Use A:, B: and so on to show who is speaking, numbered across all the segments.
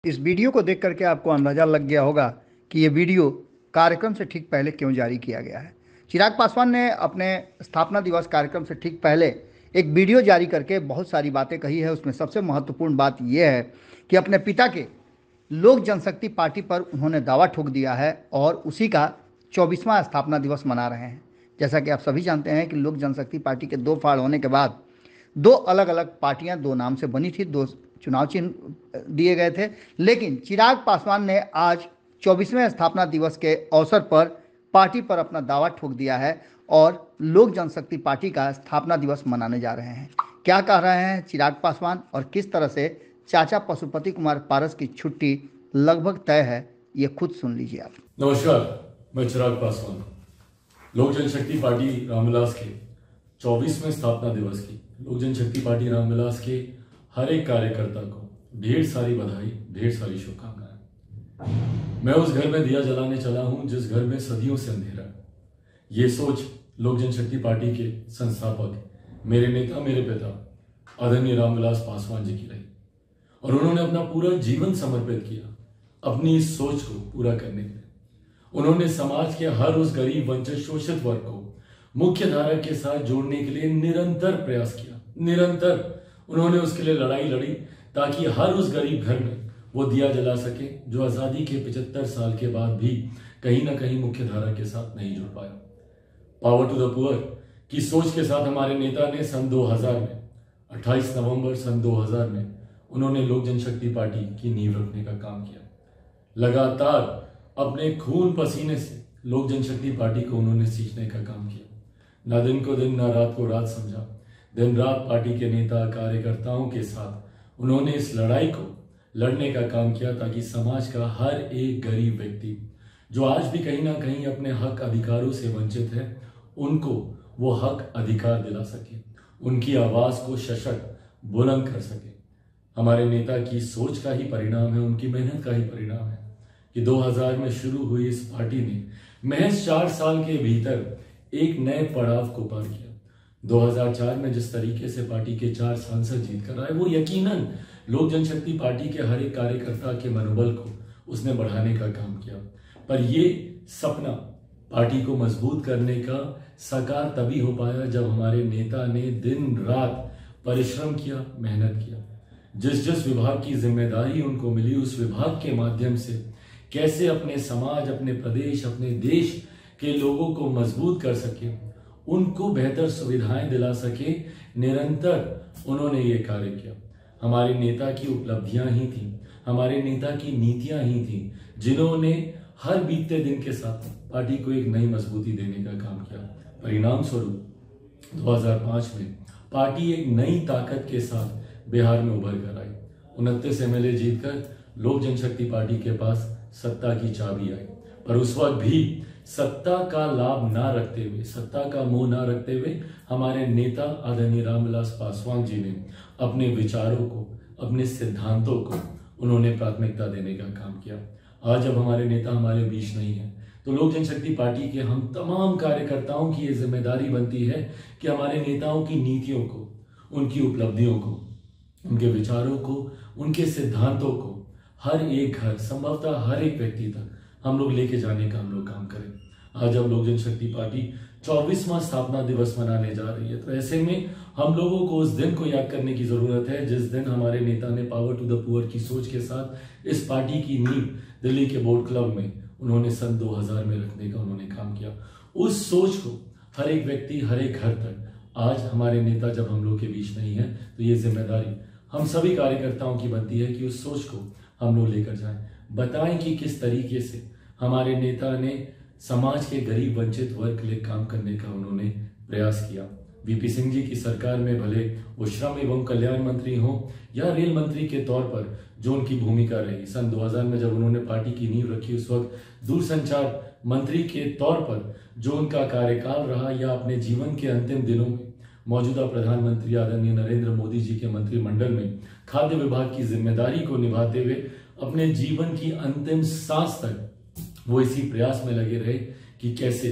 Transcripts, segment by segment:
A: इस वीडियो को देख करके आपको अंदाज़ा लग गया होगा कि ये वीडियो कार्यक्रम से ठीक पहले क्यों जारी किया गया है। चिराग पासवान ने अपने स्थापना दिवस कार्यक्रम से ठीक पहले एक वीडियो जारी करके बहुत सारी बातें कही है। उसमें सबसे महत्वपूर्ण बात यह है कि अपने पिता के लोक जनशक्ति पार्टी पर उन्होंने दावा ठोक दिया है और उसी का 24वां स्थापना दिवस मना रहे हैं। जैसा कि आप सभी जानते हैं कि लोक जनशक्ति पार्टी के दो फाड़ होने के बाद दो अलग अलग पार्टियां दो नाम से बनी थी, दो चुनाव चिन्ह दिए गए थे। लेकिन चिराग पासवान ने आज 24वें स्थापना दिवस के अवसर पर पार्टी पर अपना दावा ठोक दिया है और लोक जनशक्ति पार्टी का स्थापना दिवस मनाने जा रहे हैं। क्या कह रहे हैं चिराग पासवान और किस तरह से चाचा पशुपति कुमार पारस की छुट्टी लगभग तय है, ये खुद सुन लीजिए आप।
B: नमस्कार, मैं चिराग पासवान। लोक जनशक्ति पार्टी रामविलास के 24वें स्थापना दिवस की लोक जनशक्ति पार्टी रामविलास के हर एक कार्यकर्ता को ढेर सारी बधाई, ढेर सारी शुभकामनाएं। मैं उस घर में दिया जलाने चला हूं जिस घर में सदियों से अंधेरा है। ये सोच लोक जनशक्ति पार्टी के संस्थापक, मेरे नेता, मेरे पिता आदरणीय रामविलास पासवान जी की रही और उन्होंने अपना पूरा जीवन समर्पित किया अपनी इस सोच को पूरा करने के लिए। उन्होंने समाज के हर उस गरीब, वंचित, शोषित वर्ग को मुख्य धारा के साथ जोड़ने के लिए निरंतर प्रयास किया। निरंतर उन्होंने उसके लिए लड़ाई लड़ी ताकि हर उस गरीब घर में वो दिया जला सके जो आजादी के 75 साल के बाद भी कहीं ना कहीं मुख्य धारा के साथ नहीं जुड़ पाया। पावर टू द पुअर की सोच के साथ हमारे नेता ने सन 2000 में 28 नवंबर सन 2000 में उन्होंने लोक जनशक्ति पार्टी की नींव रखने का काम किया। लगातार अपने खून पसीने से लोक जनशक्ति पार्टी को उन्होंने सींचने का काम किया। ना दिन को दिन, ना रात को रात समझा। दिन रात पार्टी के नेता, कार्यकर्ताओं के साथ उन्होंने इस लड़ाई को लड़ने का काम किया ताकि समाज का हर एक गरीब व्यक्ति जो आज भी कहीं ना कहीं अपने हक अधिकारों से वंचित है, उनको वो हक अधिकार दिला सके, उनकी आवाज को सशक्त बुलंद कर सके। हमारे नेता की सोच का ही परिणाम है, उनकी मेहनत का ही परिणाम है कि 2000 में शुरू हुई इस पार्टी ने महज 4 साल के भीतर एक नए पड़ाव को पार किया। 2004 में जिस तरीके से पार्टी के 4 सांसद जीत कर आए, वो यकीनन लोक जनशक्ति पार्टी के हर एक कार्यकर्ता के मनोबल को उसने बढ़ाने का काम किया। पर ये सपना पार्टी को मजबूत करने का साकार तभी हो पाया जब हमारे नेता ने दिन रात परिश्रम किया, मेहनत किया। जिस जिस विभाग की जिम्मेदारी उनको मिली, उस विभाग के माध्यम से कैसे अपने समाज, अपने प्रदेश, अपने देश के लोगों को मजबूत कर सके, उनको बेहतर सुविधाएं दिला सके, निरंतर उन्होंने ये कार्य किया। हमारे नेता की उपलब्धियां ही थी, हमारे नेता की नीतियां ही थी जिन्होंने हर बीतते दिन के साथ पार्टी को एक नई मजबूती देने का काम किया। परिणाम स्वरूप 2005 में पार्टी एक नई ताकत के साथ बिहार में उभर कर आई। 29 MLA जीतकर लोक जनशक्ति पार्टी के पास सत्ता की चाबी आई। पर उस वक्त भी सत्ता का लाभ ना रखते हुए, सत्ता का मोह ना रखते हुए हमारे नेता आदरणीय रामविलास पासवान जी ने अपने विचारों को, अपने सिद्धांतों को उन्होंने प्राथमिकता देने का काम किया। आज जब हमारे नेता हमारे बीच नहीं है तो लोक जनशक्ति पार्टी के हम तमाम कार्यकर्ताओं की ये जिम्मेदारी बनती है कि हमारे नेताओं की नीतियों को, उनकी उपलब्धियों को, उनके विचारों को, उनके सिद्धांतों को हर एक घर, संभवतः हर एक व्यक्ति तक हम लोग लेके जाने का हम लोग काम करें। आज जब लोक जनशक्ति पार्टी 24वां स्थापना दिवस मनाने जा रही है तो ऐसे में हम लोगों को उस दिन को याद करने की जरूरत है जिस दिन हमारे नेता ने पावर टू द पुअर की सोच के साथ इस पार्टी की नींव दिल्ली के बोर्ड क्लब में उन्होंने सन 2000 में रखने का उन्होंने काम किया। उस सोच को हर एक व्यक्ति, हर एक घर तक आज हमारे नेता जब हम लोग के बीच नहीं है तो ये जिम्मेदारी हम सभी कार्यकर्ताओं की बनती है कि उस सोच को हम लोग लेकर जाएं, बताएं कि किस तरीके से हमारे नेता ने समाज के गरीब, वंचित वर्ग के लिए काम करने का उन्होंने प्रयास किया। VP सिंह जी की सरकार में भले वो श्रम एवं कल्याण मंत्री हो या रेल मंत्री के तौर पर जो उनकी भूमिका रही, सन 2000 में जब उन्होंने पार्टी की नींव रखी उस वक्त दूरसंचार मंत्री के तौर पर जो उनका कार्यकाल रहा, या अपने जीवन के अंतिम दिनों में मौजूदा प्रधानमंत्री आदरणीय नरेंद्र मोदी जी के मंत्रिमंडल में खाद्य विभाग की जिम्मेदारी को निभाते हुए अपने जीवन की अंतिम सांस तक वो इसी प्रयास में लगे रहे कि कैसे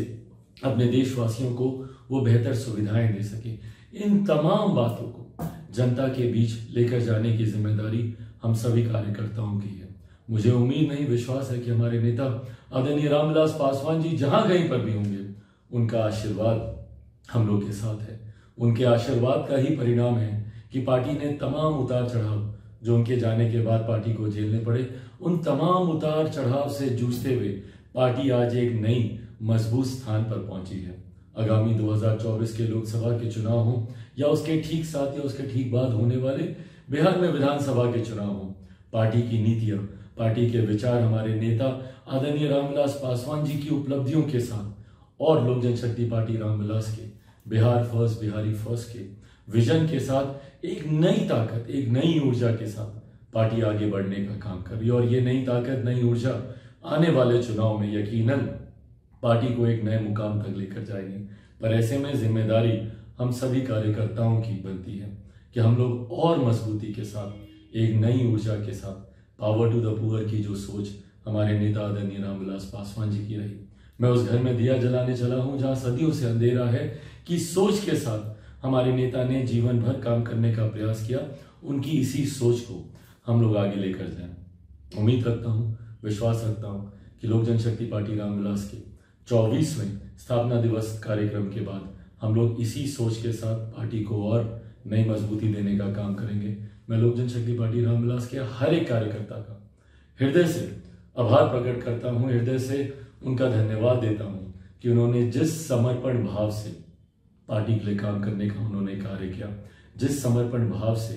B: अपने देशवासियों को वो बेहतर सुविधाएं दे सके। इन तमाम बातों को जनता के बीच लेकर जाने की जिम्मेदारी हम सभी कार्यकर्ताओं की है। मुझे उम्मीद नहीं, विश्वास है कि हमारे नेता आदरणीय रामविलास पासवान जी जहां कहीं पर भी होंगे, उनका आशीर्वाद हम लोग के साथ है। उनके आशीर्वाद का ही परिणाम है कि पार्टी ने तमाम उतार चढ़ाव जो उनके जाने के बाद पार्टी को झेलने पड़े, उन तमाम उतार चढ़ाव से जूझते हुए पार्टी आज एक नई मजबूत स्थान पर पहुंची है। आगामी 2024 के लोकसभा के चुनाव हों या उसके ठीक साथ या उसके ठीक बाद होने वाले बिहार में विधानसभा के चुनाव हों, पार्टी की नीतियां, पार्टी के विचार हमारे नेता आदरणीय रामविलास पासवान जी की उपलब्धियों के साथ और लोक जनशक्ति पार्टी रामविलास के बिहार फर्स्ट, बिहारी फर्स्ट के विजन के साथ एक नई ताकत, एक नई ऊर्जा के साथ पार्टी आगे बढ़ने का काम कर रही है। और ये नई ताकत, नई ऊर्जा आने वाले चुनाव में यकीनन पार्टी को एक नए मुकाम तक लेकर जाएगी। पर ऐसे में जिम्मेदारी हम सभी कार्यकर्ताओं की बनती है कि हम लोग और मजबूती के साथ, एक नई ऊर्जा के साथ, पावर टू द पुअर की जो सोच हमारे नेता आदरणीय रामविलास पासवान जी की रही, मैं उस घर में दिया जलाने चला हूं जहां सदियों से अंधेरा है, कि सोच के साथ हमारे नेता ने जीवन भर काम करने का प्रयास किया। उनकी इसी सोच को हम लोग आगे लेकर जाएं। उम्मीद रखता हूं, विश्वास रखता हूं कि लोक जनशक्ति पार्टी रामविलास के 24वें स्थापना दिवस कार्यक्रम के बाद हम लोग इसी सोच के साथ पार्टी को और नई मजबूती देने का काम करेंगे। मैं लोक जनशक्ति पार्टी रामविलास के हर एक कार्यकर्ता का हृदय से आभार प्रकट करता हूं, हृदय से उनका धन्यवाद देता हूं कि उन्होंने जिस समर्पण भाव से पार्टी के लिए काम करने का उन्होंने कार्य किया, जिस समर्पण भाव से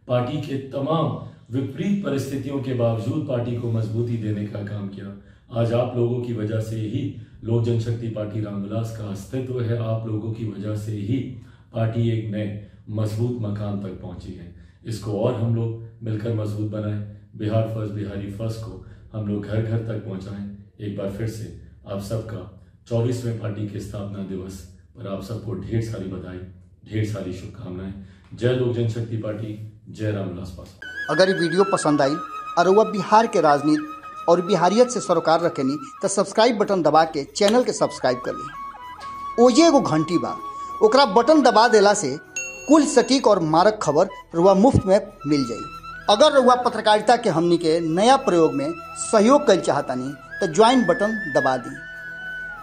B: पार्टी के तमाम विपरीत परिस्थितियों के बावजूद पार्टी को मजबूती देने का काम किया। आज आप लोगों की वजह से ही लोक जनशक्ति पार्टी रामविलास का अस्तित्व है। आप लोगों की वजह से ही पार्टी एक नए मजबूत मकाम तक पहुंची है। इसको और हम लोग मिलकर मजबूत बनाएं। बिहार फर्स्ट, बिहारी फर्स्ट को हम लोग घर घर तक पहुंचाएं। एक बार फिर से आप सबका 24वें पार्टी के स्थापना दिवस पर आप सबको ढेर सारी बधाई, ढेर सारी शुभकामनाएं। जय लोक जनशक्ति पार्टी, जय रामविलास पासवान।
A: अगर ये वीडियो पसंद आई और वह बिहार के राजनीति और बिहारियत से सरोकार रखेनी तो सब्सक्राइब बटन दबा के चैनल के सब्सक्राइब कर ली। ओजे एगो घंटी बा, ओकरा बटन दबा देला से कुल सटीक और मारक खबर रुआ मुफ्त में मिल जाई। अगर रुआ पत्रकारिता के हमनी के नया प्रयोग में सहयोग कर चाहतानी तो ज्वाइन बटन दबा दी।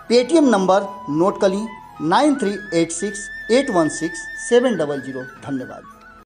A: पेटीएम नंबर नोट कर ली 9386816700। धन्यवाद।